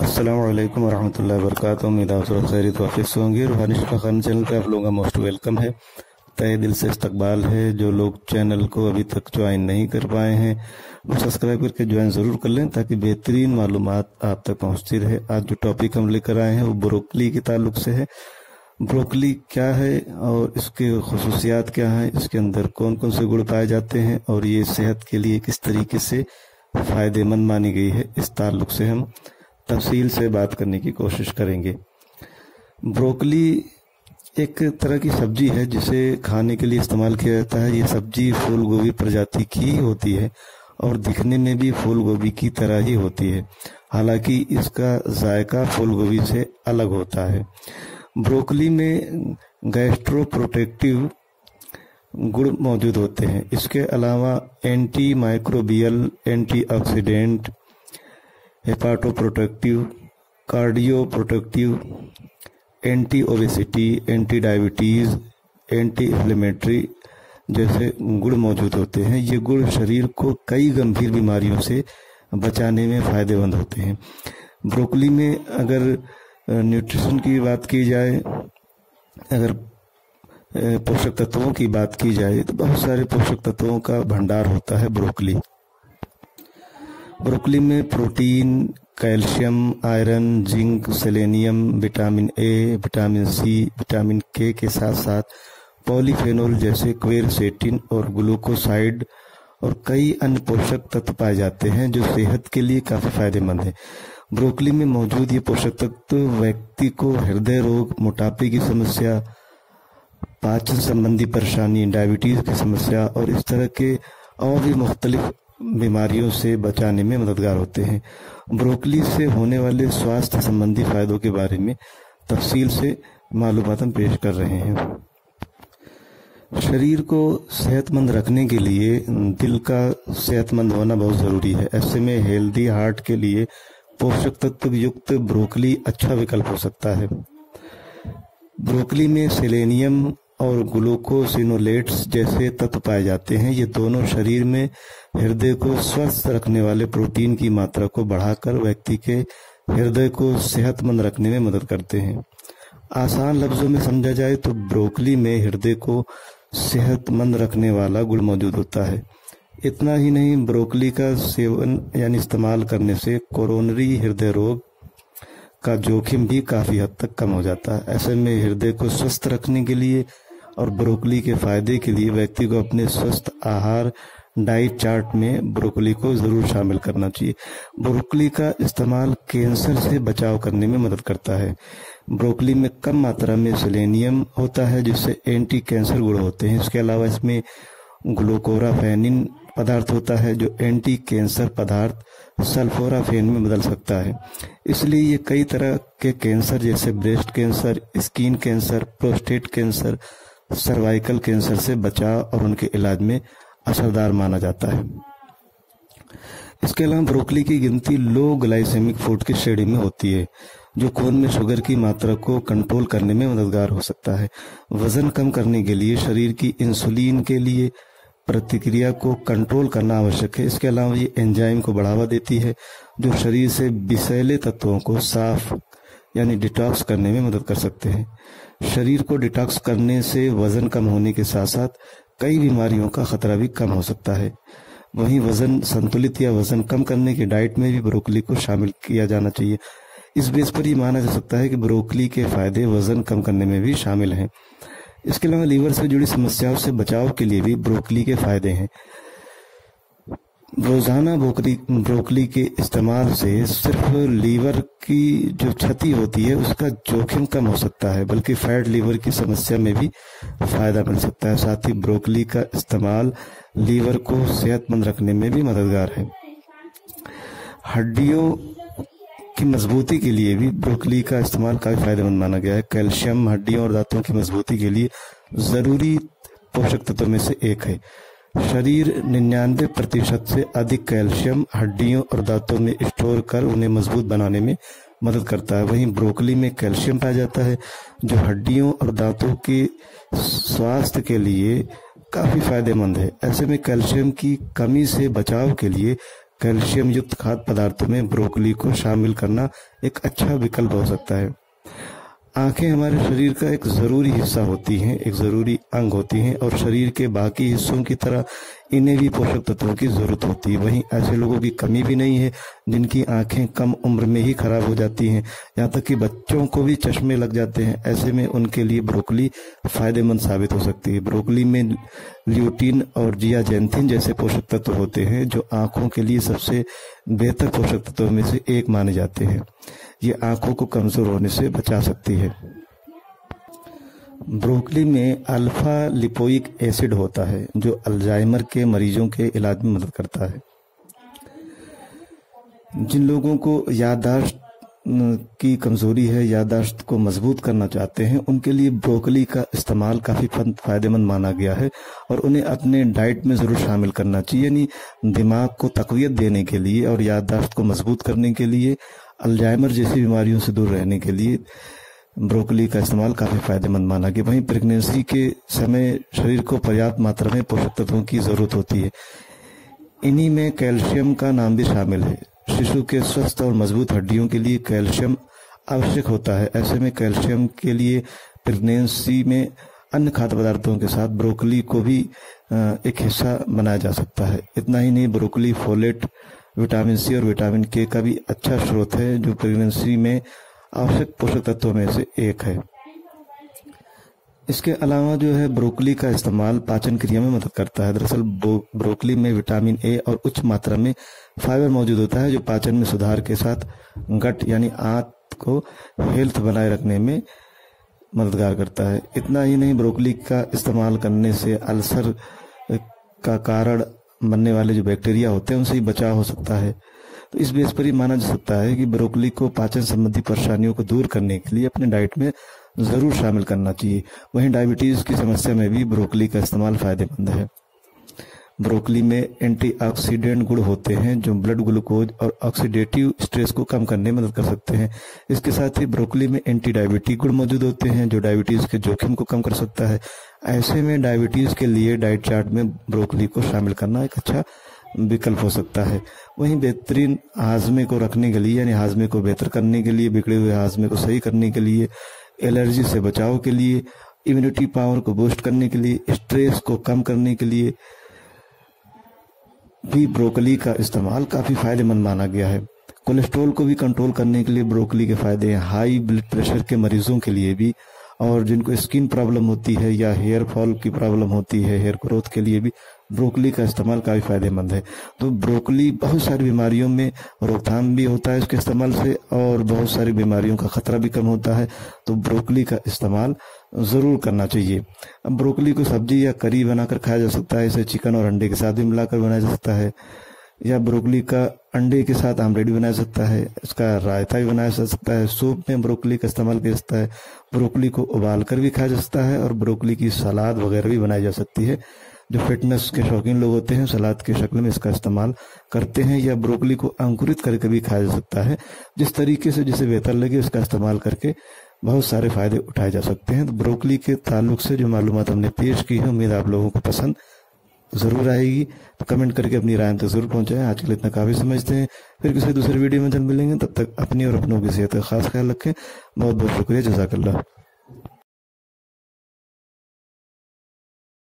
अस्सलाम वालेकुम वरहमतुल्लाहि वबरकातुहू। उम्मीद आप सब खैरियत वाफिस होंगे। रूहानी शिफा खाना चैनल पे आप लोगों का मोस्ट वेलकम है। तहे दिल से इस्तकबाल है। जो लोग चैनल को अभी तक ज्वाइन नहीं कर पाए हैं वो सब्सक्राइब करके ज्वाइन ज़रूर कर लें ताकि बेहतरीन मालूमात आप तक पहुंचती रहे। आज जो टॉपिक हम लेकर आए हैं वो ब्रोकली के ताल्लुक से है। ब्रोकली क्या है और इसके खसूसियात क्या हैं, इसके अंदर कौन कौन से गुण पाए जाते हैं और ये सेहत के लिए किस तरीके से फ़ायदेमंद मानी गई है, इस ताल्लुक से हम तफसील से बात करने की कोशिश करेंगे। ब्रोकली एक तरह की सब्जी है जिसे खाने के लिए इस्तेमाल किया जाता है। ये सब्जी फूल गोभी प्रजाति की होती है और दिखने में भी फूल गोभी की तरह ही होती है, हालांकि इसका जायका फूल गोभी से अलग होता है। ब्रोकली में गैस्ट्रो प्रोटेक्टिव गुण मौजूद होते हैं। इसके अलावा anti microbial, antioxidant, hepato protective, cardio protective, anti obesity, anti diabetes, anti inflammatory जैसे गुण मौजूद होते हैं। ये गुण शरीर को कई गंभीर बीमारियों से बचाने में फ़ायदेमंद होते हैं। ब्रोकली में अगर न्यूट्रिशन की बात की जाए, अगर पोषक तत्वों की बात की जाए तो बहुत सारे पोषक तत्वों का भंडार होता है ब्रोकली। ब्रोकली में protein, calcium, iron, zinc, selenium, vitamin A, vitamin C, vitamin के साथ साथ पॉलीफेनोल जैसे क्वेरसेटिन और ग्लूकोसाइड और कई अन्य पोषक तत्व पाए जाते हैं जो सेहत के लिए काफ़ी फायदेमंद है। ब्रोकली में मौजूद ये पोषक तत्व व्यक्ति को हृदय रोग, मोटापे की समस्या, पाचन संबंधी परेशानी, डायबिटीज़ की समस्या और इस तरह के और भी मुख्तलिफ बीमारियों से बचाने में मददगार होते हैं। ब्रोकली से होने वाले स्वास्थ्य संबंधी फायदों के बारे में तफसील से मालूमात हम पेश कर रहे हैं। शरीर को सेहतमंद रखने के लिए दिल का सेहतमंद होना बहुत ज़रूरी है। ऐसे में हेल्दी हार्ट के लिए पोषक तत्व युक्त ब्रोकली अच्छा विकल्प हो सकता है। ब्रोकली में सेलेनियम और ग्लूकोसिनोलेट्स जैसे तत्व पाए जाते हैं। ये दोनों शरीर में हृदय को स्वस्थ रखने वाले प्रोटीन की मात्रा को बढ़ाकर व्यक्ति के हृदय को सेहतमंद रखने में मदद करते हैं। आसान लफ्जों में समझा जाए तो ब्रोकली में हृदय को सेहतमंद रखने वाला गुण मौजूद होता है। इतना ही नहीं, ब्रोकली का सेवन यानी इस्तेमाल करने से कोरोनरी हृदय रोग का जोखिम भी काफ़ी हद तक कम हो जाता है। ऐसे में हृदय को स्वस्थ रखने के लिए और ब्रोकली के फायदे के लिए व्यक्ति को अपने स्वस्थ आहार डाइट चार्ट में ब्रोकली को ज़रूर शामिल करना चाहिए। ब्रोकली का इस्तेमाल कैंसर से बचाव करने में मदद करता है। ब्रोकली में कम मात्रा में सेलेनियम होता है जिससे एंटी कैंसर गुण होते हैं। इसके अलावा इसमें ग्लूकोराफेनिन पदार्थ होता है जो एंटी कैंसर पदार्थ सल्फोराफेन में बदल सकता है। इसलिए ये कई तरह के कैंसर जैसे breast cancer, skin cancer, prostate cancer, cervical cancer से बचाव और उनके इलाज में असरदार माना जाता है। इसके अलावा ब्रोकली की गिनती लो ग्लाइसेमिक फूड की श्रेणी में होती है जो खून में शुगर की मात्रा को कंट्रोल करने में मददगार हो सकता है। वजन कम करने के लिए शरीर की इंसुलिन के लिए प्रतिक्रिया को कंट्रोल करना आवश्यक है। इसके अलावा ये एंजाइम को बढ़ावा देती है जो शरीर से विषैले तत्वों को साफ यानी डिटॉक्स करने में मदद कर सकते हैं। शरीर को डिटॉक्स करने से वजन कम होने के साथ साथ कई बीमारियों का खतरा भी कम हो सकता है। वहीं वजन संतुलित या वजन कम करने की डाइट में भी ब्रोकली को शामिल किया जाना चाहिए। इस बेस पर ही माना जा सकता है कि ब्रोकली के फायदे वजन कम करने में भी शामिल हैं। इसके अलावा लीवर से जुड़ी समस्याओं से बचाव के लिए भी ब्रोकली के फायदे हैं। रोजाना ब्रोकली के इस्तेमाल से सिर्फ लीवर की जो क्षति होती है उसका जोखिम कम हो सकता है, बल्कि फैट लीवर की समस्या में भी फायदा मिल सकता है। साथ ही ब्रोकली का इस्तेमाल लीवर को सेहतमंद रखने में भी मददगार है। हड्डियों की मजबूती के लिए भी ब्रोकली का इस्तेमाल काफ़ी फायदेमंद माना गया है। कैल्शियम हड्डियों और दांतों की मजबूती के लिए ज़रूरी पोषक तत्वों में से एक है। शरीर 99% से अधिक कैल्शियम हड्डियों और दांतों में स्टोर कर उन्हें मजबूत बनाने में मदद करता है। वहीं ब्रोकली में कैल्शियम पाया जाता है जो हड्डियों और दांतों के स्वास्थ्य के लिए काफ़ी फायदेमंद है। ऐसे में कैल्शियम की कमी से बचाव के लिए कैल्शियम युक्त खाद्य पदार्थों में ब्रोकली को शामिल करना एक अच्छा विकल्प हो सकता है। आंखें हमारे शरीर का एक ज़रूरी हिस्सा होती हैं, एक ज़रूरी अंग होती हैं और शरीर के बाकी हिस्सों की तरह इन्हें भी पोषक तत्वों की ज़रूरत होती है। वहीं ऐसे लोगों की कमी भी नहीं है जिनकी आंखें कम उम्र में ही खराब हो जाती हैं, यहाँ तक कि बच्चों को भी चश्मे लग जाते हैं। ऐसे में उनके लिए ब्रोकली फ़ायदेमंद साबित हो सकती है। ब्रोकली में ल्यूटीन और जियाजेंथिन जैसे पोषक तत्व होते हैं जो आँखों के लिए सबसे बेहतर पोषक तत्वों में से एक माने जाते हैं। ये आंखों को कमजोर होने से बचा सकती है। ब्रोकली में अल्फा लिपोइक एसिड होता है जो अल्जाइमर के मरीजों के इलाज में मदद करता है। जिन लोगों को याददाश्त की कमजोरी है, याददाश्त को मजबूत करना चाहते हैं, उनके लिए ब्रोकली का इस्तेमाल काफ़ी फायदेमंद माना गया है और उन्हें अपने डाइट में ज़रूर शामिल करना चाहिए। यानी दिमाग को तक़वियत देने के लिए और याददाश्त को मजबूत करने के लिए, अल्जाइमर जैसी बीमारियों से दूर रहने के लिए ब्रोकली का इस्तेमाल काफ़ी फायदेमंद माना गया। वहीं प्रेगनेंसी के समय शरीर को पर्याप्त मात्रा में पोषक तत्वों की ज़रूरत होती है। इन्हीं में कैल्शियम का नाम भी शामिल है। शिशु के स्वस्थ और मजबूत हड्डियों के लिए कैल्शियम आवश्यक होता है। ऐसे में कैल्शियम के लिए प्रेगनेंसी में अन्य खाद्य पदार्थों के साथ ब्रोकली को भी एक हिस्सा बनाया जा सकता है। इतना ही नहीं, ब्रोकली फोलेट, विटामिन सी और विटामिन के का भी अच्छा स्रोत है जो प्रेगनेंसी में आवश्यक पोषक तत्वों में से एक है। इसके अलावा जो है ब्रोकली का इस्तेमाल पाचन क्रिया में मदद करता है। दरअसल ब्रोकली में विटामिन ए और उच्च मात्रा में फाइबर मौजूद होता है जो पाचन में सुधार के साथ गट यानी आंत को हेल्थ बनाए रखने में मददगार करता है। इतना ही नहीं, ब्रोकली का इस्तेमाल करने से अल्सर का कारण बनने वाले जो बैक्टीरिया होते हैं उनसे ही बचाव हो सकता है। तो इस बेस पर ही माना जा सकता है कि ब्रोकली को पाचन संबंधी परेशानियों को दूर करने के लिए अपने डाइट में ज़रूर शामिल करना चाहिए। वहीं डायबिटीज़ की समस्या में भी ब्रोकली का इस्तेमाल फ़ायदेमंद है। ब्रोकली में एंटीऑक्सीडेंट गुण होते हैं जो ब्लड ग्लूकोज और ऑक्सीडेटिव स्ट्रेस को कम करने में मदद कर सकते हैं। इसके साथ ही ब्रोकली में एंटी डायबिटिक गुण मौजूद होते हैं जो डायबिटीज़ के जोखिम को कम कर सकता है। ऐसे में डायबिटीज़ के लिए डाइट चार्ट में ब्रोकली को शामिल करना एक अच्छा विकल्प हो सकता है। वहीं बेहतरीन हाजमे को रखने के लिए यानी हाजमे को बेहतर करने के लिए, बिगड़े हुए हाजमे को सही करने के लिए, एलर्जी से बचाव के लिए, इम्यूनिटी पावर को बूस्ट करने के लिए, स्ट्रेस को कम करने के लिए भी ब्रोकली का इस्तेमाल काफ़ी फायदेमंद माना गया है। कोलेस्ट्रॉल को भी कंट्रोल करने के लिए ब्रोकली के फायदे हैं। हाई ब्लड प्रेशर के मरीजों के लिए भी और जिनको स्किन प्रॉब्लम होती है या हेयर फॉल की प्रॉब्लम होती है, हेयर ग्रोथ के लिए भी ब्रोकली का इस्तेमाल काफ़ी फायदेमंद है। तो ब्रोकली बहुत सारी बीमारियों में रोकथाम भी होता है इसके इस्तेमाल से और बहुत सारी बीमारियों का खतरा भी कम होता है। तो ब्रोकली का इस्तेमाल ज़रूर करना चाहिए। अब ब्रोकली को सब्जी या करी बनाकर खाया जा सकता है। इसे चिकन और अंडे के साथ भी मिलाकर बनाया जा सकता है या ब्रोकली का अंडे के साथ आमलेट भी बनाया जा सकता है। इसका रायता भी बनाया जा सकता है। सूप में ब्रोकली का इस्तेमाल किया जाता है। ब्रोकली को उबाल कर भी खाया जा सकता है और ब्रोकली की सलाद वगैरह भी बनाई जा सकती है। जो फिटनेस के शौकीन लोग होते हैं सलाद की शक्ल में इसका इस्तेमाल करते हैं या ब्रोकली को अंकुरित करके भी खाया जा सकता है। जिस तरीके से जिसे बेहतर लगे उसका इस्तेमाल करके बहुत सारे फायदे उठाए जा सकते हैं। तो ब्रोकली के ताल्लुक से जो मालूमात हमने पेश की है, उम्मीद आप लोगों को पसंद ज़रूर आएगी। तो कमेंट करके अपनी राय तक ज़रूर पहुंचाएं। आज के लिए इतना काफ़ी समझते हैं। फिर किसी दूसरे वीडियो में जल्द मिलेंगे। तब तक अपनी और अपनों की सेहत का खास ख्याल रखें। बहुत बहुत शुक्रिया। जज़ाकल्लाह।